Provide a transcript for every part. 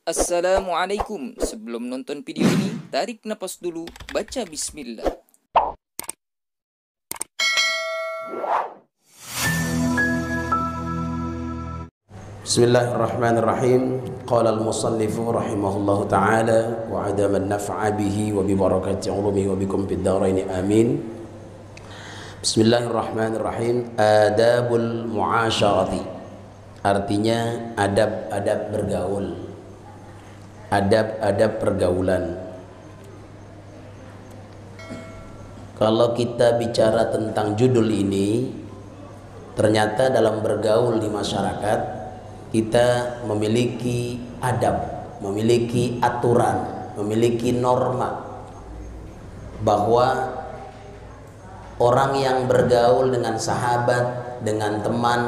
Assalamualaikum. Sebelum nonton video ini, tarik napas dulu, baca bismillah. Bismillahirrahmanirrahim. Qala al-musannifu rahimahullahu ta'ala wa adama an-naf'a bihi wa bi barakati ulumihi wa bikum fid dharain amin. Bismillahirrahmanirrahim. Adabul muasyarati, artinya adab-adab bergaul, adab-adab pergaulan. Kalau kita bicara tentang judul ini, ternyata dalam bergaul di masyarakat kita memiliki adab, memiliki aturan, memiliki norma, bahwa orang yang bergaul dengan sahabat, dengan teman,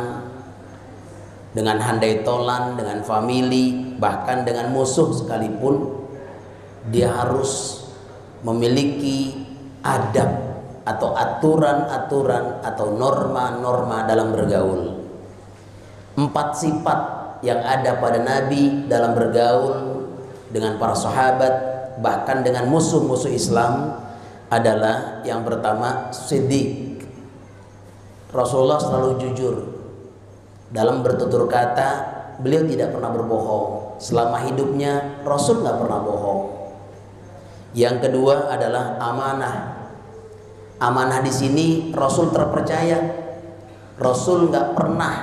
dengan handai tolan, dengan famili, bahkan dengan musuh sekalipun, dia harus memiliki adab atau aturan-aturan atau norma-norma dalam bergaul. 4 sifat yang ada pada Nabi dalam bergaul dengan para sahabat, bahkan dengan musuh-musuh Islam, adalah yang pertama, siddiq. Rasulullah selalu jujur dalam bertutur kata. Beliau tidak pernah berbohong. Selama hidupnya Rasul nggak pernah bohong. Yang kedua adalah amanah. Amanah di sini Rasul terpercaya. Rasul nggak pernah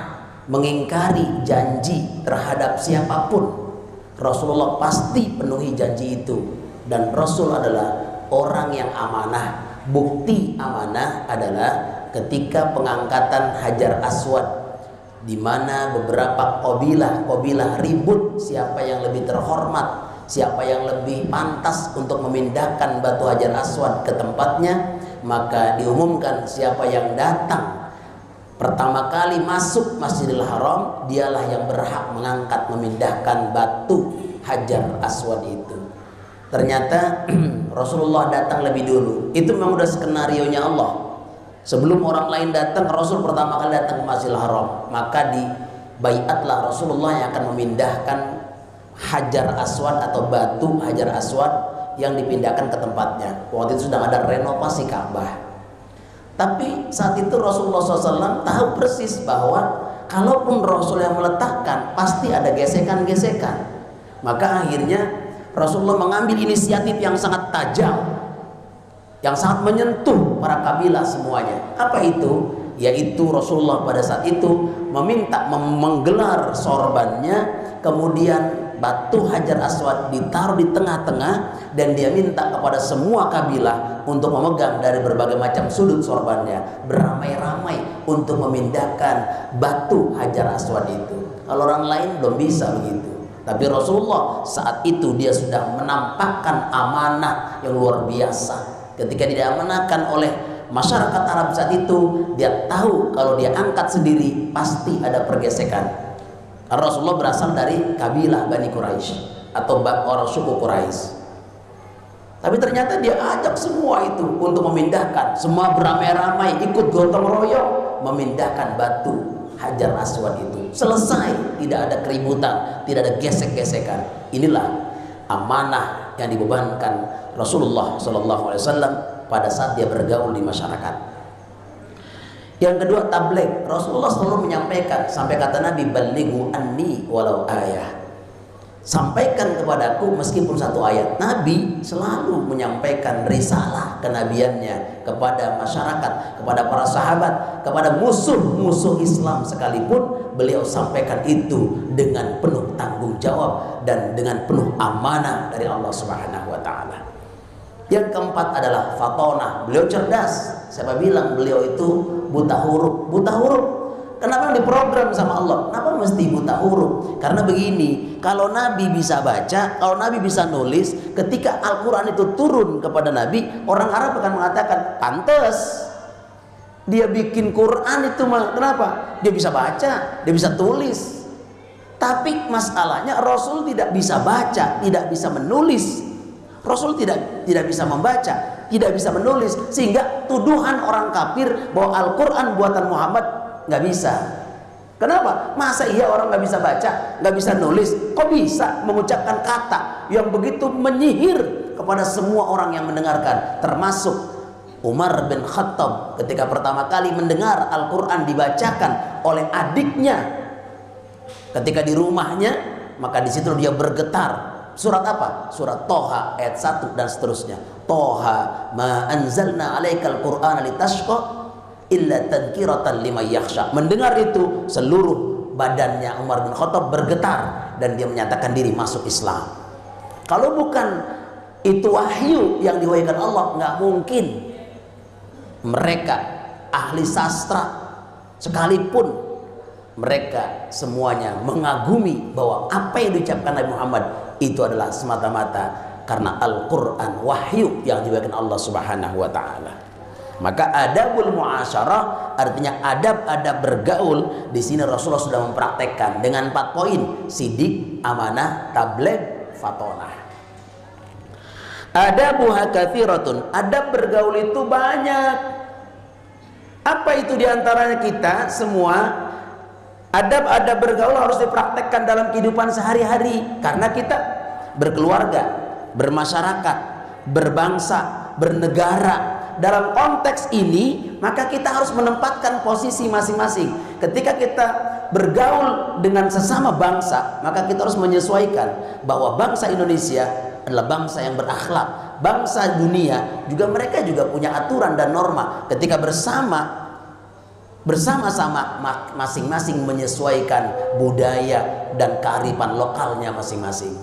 mengingkari janji terhadap siapapun. Rasulullah pasti penuhi janji itu, dan Rasul adalah orang yang amanah. Bukti amanah adalah ketika pengangkatan Hajar Aswad, di mana beberapa kabilah ribut siapa yang lebih terhormat, siapa yang lebih pantas untuk memindahkan batu Hajar Aswad ke tempatnya. Maka diumumkan siapa yang datang pertama kali masuk Masjidil Haram, dialah yang berhak mengangkat, memindahkan batu Hajar Aswad itu. Ternyata Rasulullah datang lebih dulu. Itu memang udah skenarionya Allah. Sebelum orang lain datang, Rasul pertama kali datang ke Masjidil Haram. Maka dibaiatlah Rasulullah yang akan memindahkan Hajar Aswad atau batu Hajar Aswad yang dipindahkan ke tempatnya. Waktu itu sedang ada renovasi Ka'bah. Tapi saat itu Rasulullah SAW tahu persis bahwa kalaupun Rasul yang meletakkan, pasti ada gesekan-gesekan. Maka akhirnya Rasulullah mengambil inisiatif yang sangat tajam, yang sangat menyentuh para kabilah semuanya. Apa itu? Yaitu Rasulullah pada saat itu meminta menggelar sorbannya, kemudian batu Hajar Aswad ditaruh di tengah-tengah, dan dia minta kepada semua kabilah untuk memegang dari berbagai macam sudut sorbannya, beramai-ramai untuk memindahkan batu Hajar Aswad itu. Kalau orang lain belum bisa begitu, tapi Rasulullah saat itu dia sudah menampakkan amanah yang luar biasa. Ketika diamanahkan oleh masyarakat Arab saat itu, dia tahu kalau dia angkat sendiri pasti ada pergesekan. Karena Rasulullah berasal dari kabilah Bani Quraisy atau orang suku Quraisy. Tapi ternyata dia ajak semua itu untuk memindahkan. Semua beramai-ramai ikut gotong royong memindahkan batu Hajar Aswad itu. Selesai, tidak ada keributan, tidak ada gesek-gesekan. Inilah amanah yang dibebankan Rasulullah SAW pada saat dia bergaul di masyarakat. Yang kedua, tabligh. Rasulullah selalu menyampaikan, sampai kata Nabi, balighu anni walau ayah. Sampaikan kepadaku meskipun 1 ayat. Nabi selalu menyampaikan risalah kenabiannya kepada masyarakat, kepada para sahabat, kepada musuh-musuh Islam sekalipun. Beliau sampaikan itu dengan penuh tanggung jawab dan dengan penuh amanah dari Allah Subhanahu wa taala. Yang keempat adalah fatonah. Beliau cerdas. Siapa bilang beliau itu buta huruf? Buta huruf. Kenapa diprogram sama Allah? Kenapa mesti buta huruf? Karena begini, kalau Nabi bisa baca, kalau Nabi bisa nulis, ketika Al-Quran itu turun kepada Nabi, orang Arab akan mengatakan, pantes dia bikin Quran itu mah. Kenapa? Dia bisa baca, dia bisa tulis. Tapi masalahnya Rasul tidak bisa baca, tidak bisa menulis. Rasul tidak bisa membaca, tidak bisa menulis, sehingga tuduhan orang kafir bahwa Al-Quran buatan Muhammad nggak bisa. Kenapa? Masa iya orang nggak bisa baca, nggak bisa nulis, kok bisa mengucapkan kata yang begitu menyihir kepada semua orang yang mendengarkan, termasuk Umar bin Khattab ketika pertama kali mendengar Al-Quran dibacakan oleh adiknya ketika di rumahnya, maka di situ dia bergetar. Surat apa? Surat Toha ayat 1 dan seterusnya. Toha ma anzalna alaikal qur'ana litashqa illa tadhkiratan liman yakhsha. Mendengar itu seluruh badannya Umar bin Khattab bergetar dan dia menyatakan diri masuk Islam. Kalau bukan itu wahyu yang diwahyukan Allah, nggak mungkin mereka ahli sastra sekalipun mereka semuanya mengagumi bahwa apa yang diucapkan Nabi Muhammad itu adalah semata-mata karena Al-Quran, wahyu yang diwahyukan Allah Subhanahu wa Ta'ala. Maka adabul muasyarah artinya adab-adab bergaul. Di sini Rasulullah sudah mempraktekkan dengan 4 poin: sidik, amanah, tabligh, fatonah. Adabuha katsiratun, adab bergaul itu banyak. Apa itu diantaranya? Kita semua adab-adab bergaul harus dipraktekkan dalam kehidupan sehari-hari, karena kita berkeluarga, bermasyarakat, berbangsa, bernegara. Dalam konteks ini maka kita harus menempatkan posisi masing-masing. Ketika kita bergaul dengan sesama bangsa, maka kita harus menyesuaikan bahwa bangsa Indonesia adalah bangsa yang berakhlak. Bangsa dunia juga, mereka juga punya aturan dan norma. Ketika bersama-sama masing-masing menyesuaikan budaya dan kearifan lokalnya masing-masing.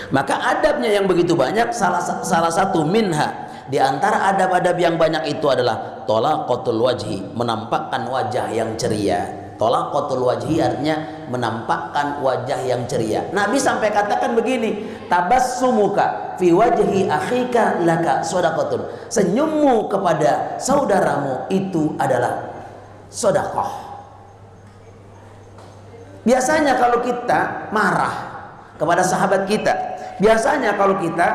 Maka adabnya yang begitu banyak, salah satu minha di antara adab-adab yang banyak itu adalah tolaqatul wajhi, menampakkan wajah yang ceria. Tolaqatul wajhi artinya menampakkan wajah yang ceria. Nabi sampai katakan begini, tabassumuka fi wajhi akhika laka shadaqatun. Senyummu kepada saudaramu itu adalah sedekah. Biasanya kalau kita marah kepada sahabat kita, biasanya kalau kita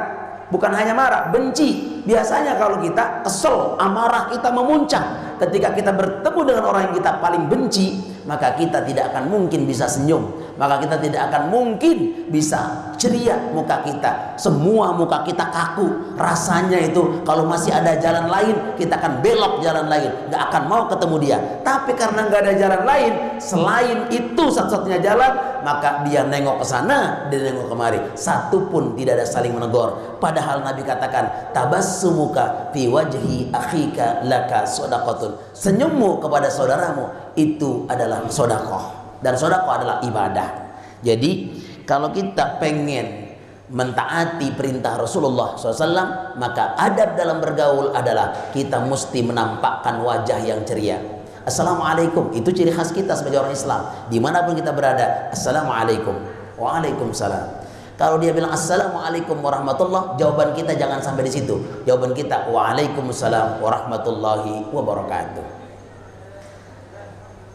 bukan hanya marah, benci. Biasanya kalau kita kesel, amarah kita memuncak. Ketika kita bertemu dengan orang yang kita paling benci, maka kita tidak akan mungkin bisa senyum, maka kita tidak akan mungkin bisa ceria muka kita. Semua muka kita kaku. Rasanya itu kalau masih ada jalan lain, kita akan belok jalan lain, nggak akan mau ketemu dia. Tapi karena nggak ada jalan lain selain itu satu-satunya jalan, maka dia nengok ke sana, dia nengok kemari. Satu pun tidak ada saling menegur. Padahal Nabi katakan, tabassumuka fi wajhi akhika laka shadaqatun. Senyummu kepada saudaramu itu adalah sedekah, dan sedekah adalah ibadah. Jadi kalau kita pengen mentaati perintah Rasulullah SAW, maka adab dalam bergaul adalah kita mesti menampakkan wajah yang ceria. Assalamualaikum, itu ciri khas kita sebagai orang Islam. Dimanapun kita berada, Assalamualaikum. Waalaikumsalam. Kalau dia bilang Assalamualaikum warahmatullah, jawaban kita jangan sampai di situ. Jawaban kita Waalaikumsalam warahmatullahi wabarakatuh.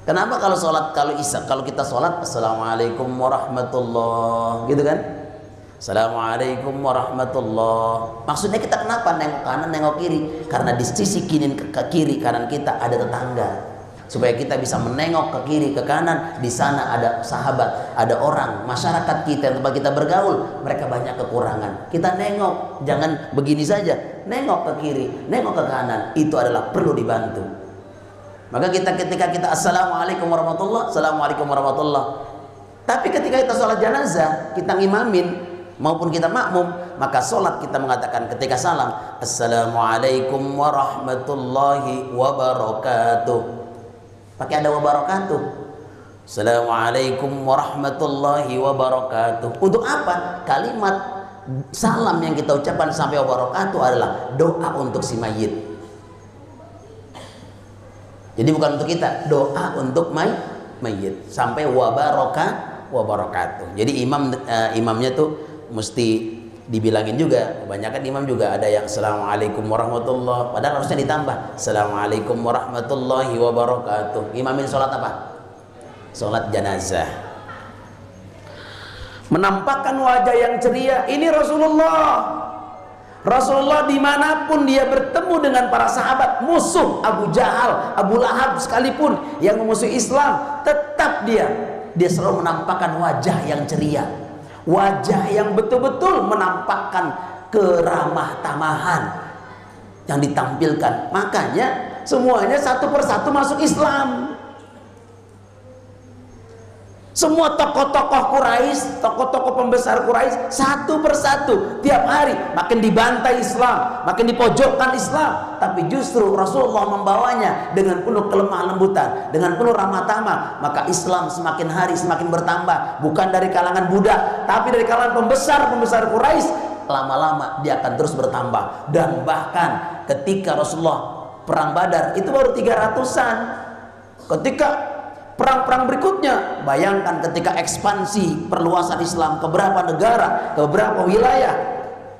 Kenapa kalau sholat, kalau kita sholat Assalamualaikum warahmatullah, gitu kan? Assalamualaikum warahmatullah. Maksudnya kita kenapa nengok kanan, nengok kiri? Karena di sisi kiri kanan kita ada tetangga, supaya kita bisa menengok ke kiri ke kanan. Di sana ada sahabat, ada orang, masyarakat kita yang tempat kita bergaul, mereka banyak kekurangan. Kita nengok, jangan begini saja, nengok ke kiri, nengok ke kanan. Itu adalah perlu dibantu. Maka ketika kita Assalamualaikum warahmatullah, Assalamualaikum warahmatullah. Tapi ketika kita sholat jenazah, kita ngimamin maupun kita makmum, maka sholat kita mengatakan ketika salam Assalamualaikum warahmatullahi wabarakatuh. Pakai ada wabarakatuh. Assalamualaikum warahmatullahi wabarakatuh. Untuk apa? Kalimat salam yang kita ucapkan sampai wabarakatuh adalah doa untuk si mayit. Jadi bukan untuk kita, doa untuk mayit sampai wabarakatuh. Jadi imamnya tuh mesti dibilangin juga. Kebanyakan imam juga ada yang Assalamualaikum warahmatullah, padahal harusnya ditambah Assalamualaikum warahmatullahi wabarakatuh. Imamin sholat apa? Sholat jenazah. Menampakkan wajah yang ceria. Ini Rasulullah. Rasulullah dimanapun dia bertemu dengan para sahabat, musuh Abu Jahal, Abu Lahab sekalipun yang memusuhi Islam, tetap dia selalu menampakkan wajah yang ceria, wajah yang betul-betul menampakkan keramah tamahan yang ditampilkan. Makanya semuanya satu persatu masuk Islam. Semua tokoh-tokoh Quraisy, tokoh-tokoh pembesar Quraisy satu persatu tiap hari makin dibantai Islam, makin dipojokkan Islam, tapi justru Rasulullah membawanya dengan penuh kelemah lembutan, dengan penuh ramah tamah. Maka Islam semakin hari semakin bertambah, bukan dari kalangan budak, tapi dari kalangan pembesar Quraisy. Lama-lama dia akan terus bertambah, dan bahkan ketika Rasulullah perang Badar itu baru 300-an. Ketika perang-perang berikutnya, bayangkan ketika ekspansi perluasan Islam ke beberapa negara, ke beberapa wilayah,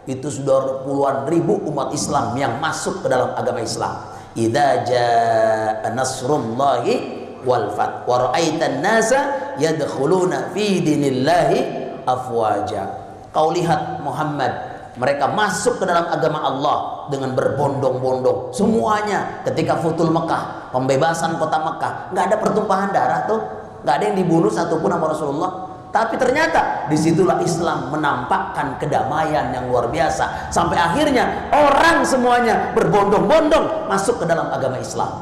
itu sudah puluhan ribu umat Islam yang masuk ke dalam agama Islam. Idza jaa nasrullahi wal fath wa ra'aitan nasa yadkhuluna fi dinillahi afwaja. Kau lihat Muhammad, mereka masuk ke dalam agama Allah dengan berbondong-bondong semuanya. Ketika Futul Mekah, pembebasan kota Mekah, nggak ada pertumpahan darah tuh, nggak ada yang dibunuh satupun sama Rasulullah. Tapi ternyata disitulah Islam menampakkan kedamaian yang luar biasa, sampai akhirnya orang semuanya berbondong-bondong masuk ke dalam agama Islam.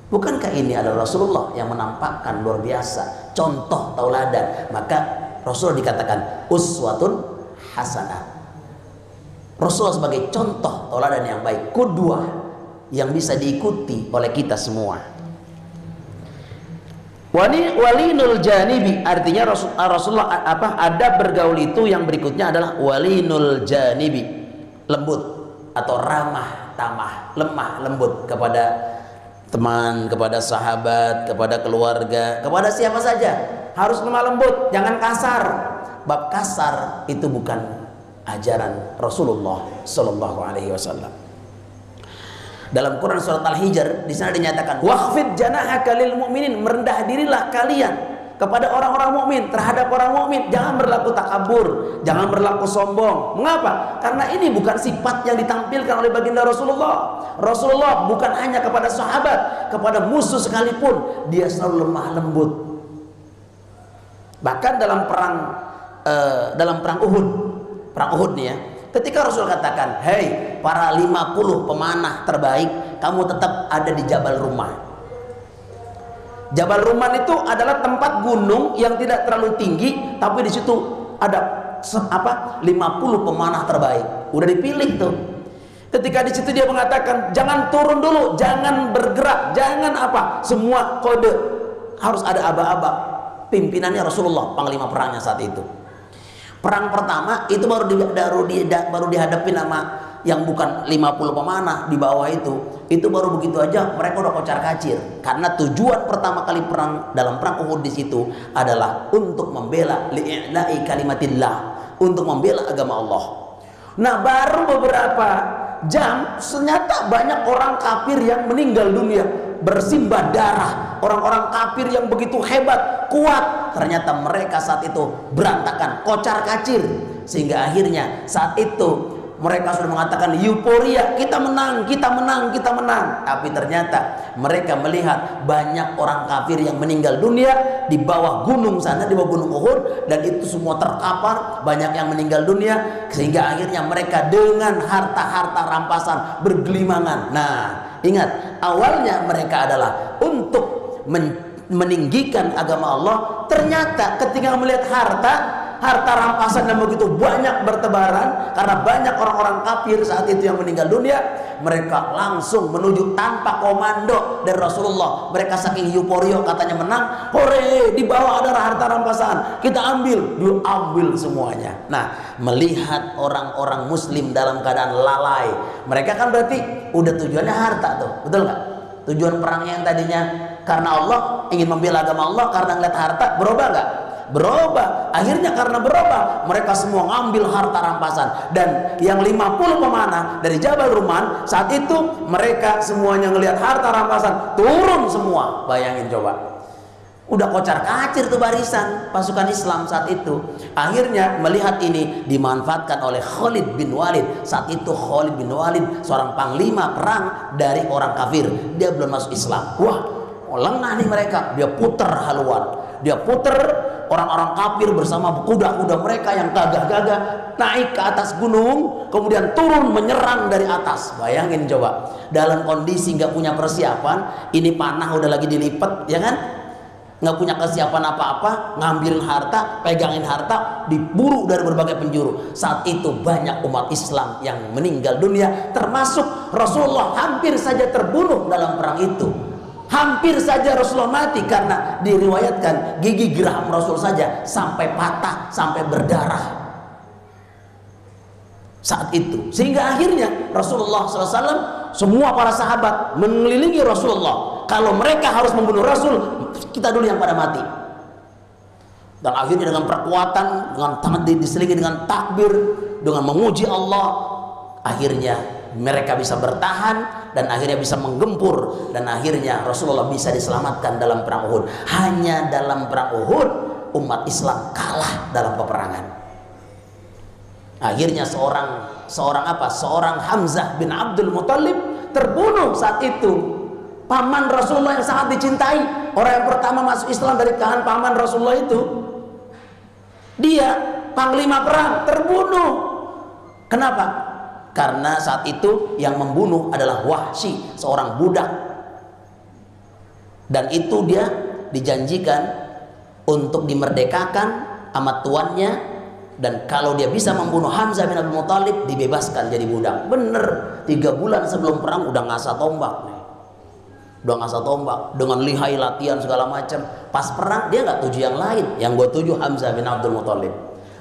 Bukankah ini adalah Rasulullah yang menampakkan luar biasa, contoh tauladan? Maka Rasulullah dikatakan uswatun hasanah. Rasulullah sebagai contoh tauladan yang baik, qudwah yang bisa diikuti oleh kita semua. Walinul janibi, artinya Rasulullah adab bergaul itu yang berikutnya adalah walinul janibi, lembut atau ramah tamah, lemah lembut kepada teman, kepada sahabat, kepada keluarga, kepada siapa saja. Harus lemah lembut, jangan kasar. Bab kasar itu bukan ajaran Rasulullah Sallallahu Alaihi Wasallam. Dalam Quran surat Al-Hijr di sana dinyatakan, waqfid janahaka lil mu'minin, merendah dirilah kalian kepada orang-orang mukmin, terhadap orang mukmin. Jangan berlaku takabur, jangan berlaku sombong. Mengapa? Karena ini bukan sifat yang ditampilkan oleh baginda Rasulullah. Rasulullah bukan hanya kepada sahabat, kepada musuh sekalipun dia selalu lemah lembut. Bahkan dalam perang Uhud nih ya, ketika Rasul katakan, hei para 50 pemanah terbaik, kamu tetap ada di Jabal Rumah. Jabal Rumah itu adalah tempat gunung yang tidak terlalu tinggi, tapi di situ ada 50 pemanah terbaik. Udah dipilih tuh. Ketika di situ dia mengatakan, jangan turun dulu, jangan bergerak, jangan semua kode harus ada aba-aba. Pimpinannya Rasulullah, panglima perangnya saat itu. Perang pertama itu baru dihadapi nama yang bukan 50 pemanah di bawah itu baru begitu aja mereka udah kocar kacir, karena tujuan pertama kali perang dalam perang Uhud di situ adalah untuk membela li'i'la'i kalimatillah, untuk membela agama Allah. Nah, baru beberapa jam ternyata banyak orang kafir yang meninggal dunia, bersimbah darah. Orang-orang kafir yang begitu hebat, kuat, ternyata mereka saat itu berantakan, kocar kacir. Sehingga akhirnya saat itu mereka sudah mengatakan euforia, kita menang, kita menang, kita menang. Tapi ternyata mereka melihat banyak orang kafir yang meninggal dunia di bawah gunung sana, di bawah gunung Uhud, dan itu semua terkapar, banyak yang meninggal dunia. Sehingga akhirnya mereka dengan harta-harta rampasan bergelimangan. Nah, ingat, awalnya mereka adalah untuk meninggikan agama Allah. Ternyata ketika melihat harta rampasan yang begitu banyak bertebaran, karena banyak orang-orang kafir saat itu yang meninggal dunia, mereka langsung menuju tanpa komando dari Rasulullah. Mereka saking euforia katanya menang, hore, di bawah ada harta rampasan, kita diambil semuanya. Nah, melihat orang-orang muslim dalam keadaan lalai, mereka kan berarti udah tujuannya harta tuh, betul nggak? Tujuan perangnya yang tadinya karena Allah, ingin membela agama Allah, karena ngeliat harta, berubah nggak? Berubah. Akhirnya karena berubah, mereka semua ngambil harta rampasan. Dan yang 50 pemanah dari Jabal Rumah, saat itu mereka semuanya ngelihat harta rampasan, turun semua. Bayangin coba. Udah kocar-kacir tuh barisan pasukan Islam saat itu. Akhirnya melihat ini dimanfaatkan oleh Khalid bin Walid. Saat itu Khalid bin Walid seorang panglima perang dari orang kafir. Dia belum masuk Islam. Wah, lengah nih mereka. Dia puter haluan. Dia puter orang-orang kafir bersama kuda-kuda mereka yang gagah-gagah naik ke atas gunung, kemudian turun menyerang dari atas. Bayangin coba, dalam kondisi nggak punya persiapan, ini panah udah lagi dilipat, ya kan? Nggak punya kesiapan apa-apa, ngambilin harta, pegangin harta, diburu dari berbagai penjuru. Saat itu banyak umat Islam yang meninggal dunia, termasuk Rasulullah hampir saja terbunuh dalam perang itu. Hampir saja Rasulullah mati karena diriwayatkan gigi geraham Rasul saja sampai patah, sampai berdarah saat itu. Sehingga akhirnya Rasulullah SAW, semua para sahabat mengelilingi Rasulullah. Kalau mereka harus membunuh Rasul, kita dulu yang pada mati. Dan akhirnya dengan perkuatan, dengan tangan diselingi dengan takbir, dengan memuji Allah, akhirnya mereka bisa bertahan dan akhirnya bisa menggempur, dan akhirnya Rasulullah bisa diselamatkan dalam perang Uhud. Hanya dalam perang Uhud umat Islam kalah dalam peperangan. Akhirnya seorang Hamzah bin Abdul Muthalib terbunuh saat itu. Paman Rasulullah yang sangat dicintai, orang yang pertama masuk Islam dari kalangan paman Rasulullah itu, dia panglima perang, terbunuh. Kenapa? Karena saat itu yang membunuh adalah Wahsy, seorang budak. Dan itu dia dijanjikan untuk dimerdekakan sama tuannya, dan kalau dia bisa membunuh Hamzah bin Abdul Muthalib dibebaskan jadi budak. Bener, 3 bulan sebelum perang udah ngasah tombak nih. Udah ngasah tombak dengan lihai latihan segala macam. Pas perang dia nggak tuju yang lain, yang gue tuju Hamzah bin Abdul Muthalib.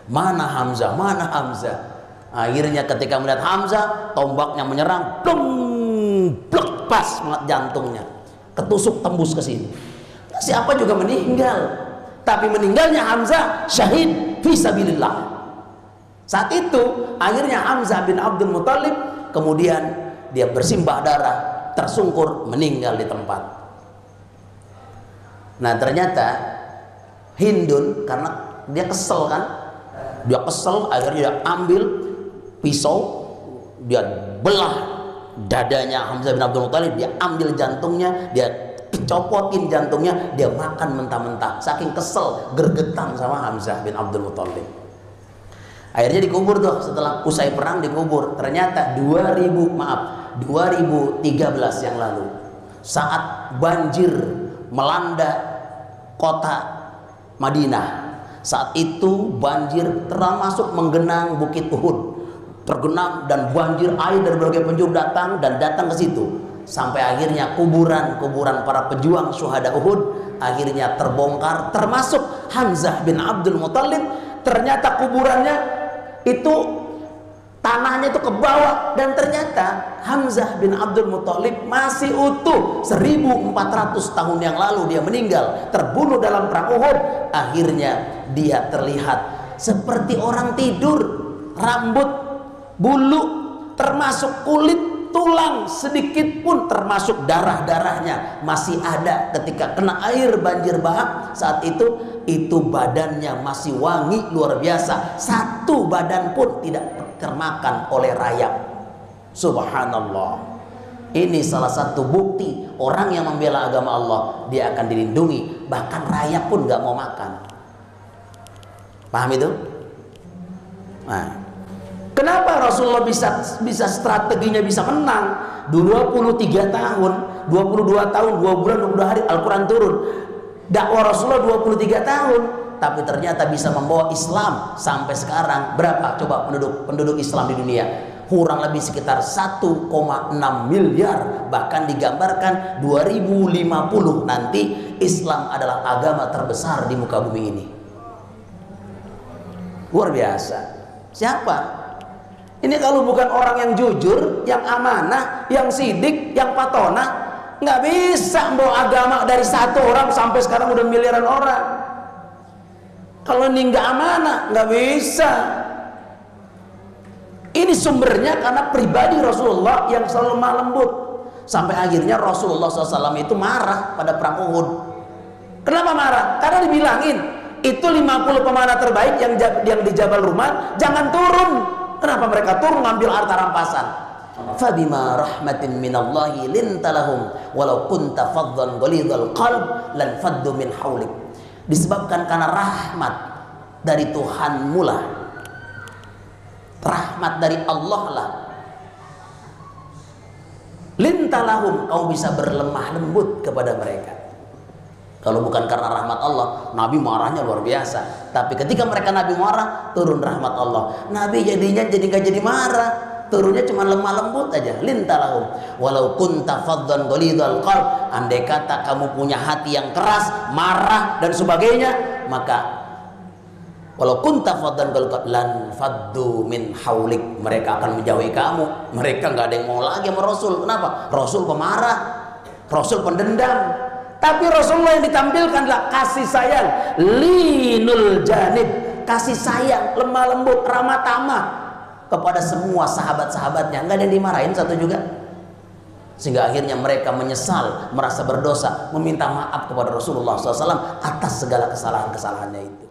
Mana Hamzah, mana Hamzah? Akhirnya ketika melihat Hamzah, tombaknya menyerang, blek, pas banget jantungnya, ketusuk tembus ke sini. Siapa juga meninggal, tapi meninggalnya Hamzah syahid fisabilillah. Saat itu akhirnya Hamzah bin Abdul Muthalib kemudian dia bersimbah darah, tersungkur, meninggal di tempat. Nah ternyata Hindun, karena dia kesel kan, akhirnya dia ambil pisau, dia belah dadanya Hamzah bin Abdul Muthalib, dia ambil jantungnya, dia copotin jantungnya, dia makan mentah-mentah, saking kesel, gergetan sama Hamzah bin Abdul Muthalib. Akhirnya dikubur tuh, setelah usai perang dikubur. Ternyata 2013 yang lalu, saat banjir melanda kota Madinah, saat itu banjir termasuk menggenang Bukit Uhud, tergenang, dan banjir air dari berbagai penjuru datang ke situ, sampai akhirnya kuburan para pejuang syuhada Uhud akhirnya terbongkar, termasuk Hamzah bin Abdul Muthalib. Ternyata kuburannya itu tanahnya itu ke bawah, dan ternyata Hamzah bin Abdul Muthalib masih utuh. 1400 tahun yang lalu dia meninggal, terbunuh dalam perang Uhud. Akhirnya dia terlihat seperti orang tidur, rambut, bulu, termasuk kulit, tulang sedikit pun termasuk darah-darahnya masih ada ketika kena air banjir bahak saat itu badannya masih wangi luar biasa, satu badan pun tidak termakan oleh rayap. Subhanallah. Ini salah satu bukti orang yang membela agama Allah, dia akan dilindungi, bahkan rayap pun gak mau makan. Paham itu? Nah, kenapa Rasulullah bisa strateginya bisa menang? 23 tahun, 22 tahun, 2 bulan, 22 hari Al-Quran turun. Dakwah Rasulullah 23 tahun, tapi ternyata bisa membawa Islam sampai sekarang. Berapa coba penduduk Islam di dunia? Kurang lebih sekitar 1,6 miliar. Bahkan digambarkan 2050 nanti Islam adalah agama terbesar di muka bumi ini. Luar biasa. Siapa? Ini kalau bukan orang yang jujur, yang amanah, yang sidik, yang patona, nggak bisa membawa agama dari 1 orang sampai sekarang udah miliaran orang. Kalau ini nggak amanah, nggak bisa. Ini sumbernya karena pribadi Rasulullah yang selalu lemah lembut. Sampai akhirnya Rasulullah SAW itu marah pada perang Uhud. Kenapa marah? Karena dibilangin itu 50 pemanah terbaik yang di Jabal Rumah jangan turun. Kenapa mereka turun ngambil harta rampasan? Fabima rahmatin minallahi lintalahum walau kunta faddan ghalidhal qalb lan faddu min haulik. Disebabkan karena rahmat dari Tuhanmu lah, rahmat dari Allah lah, lintalahum, kau bisa berlemah lembut kepada mereka. Kalau bukan karena rahmat Allah, Nabi marahnya luar biasa. Tapi ketika mereka Nabi marah, turun rahmat Allah. Nabi jadinya gak jadi marah, turunnya cuma lemah lembut aja. Lintalahum walau kunta faddan ghalidhal qalb, andai kata kamu punya hati yang keras, marah dan sebagainya, maka walau kunta faddan ghalidhal qalb lan faddu min haulik, mereka akan menjauhi kamu. Mereka nggak ada yang mau lagi sama Rasul. Kenapa? Rasul pemarah, Rasul pendendam. Tapi Rasulullah yang ditampilkan adalah kasih sayang, linul janib, kasih sayang, lemah lembut, ramah tamah kepada semua sahabat-sahabatnya. Nggak ada yang dimarahin satu juga. Sehingga akhirnya mereka menyesal, merasa berdosa, meminta maaf kepada Rasulullah SAW atas segala kesalahan-kesalahannya itu.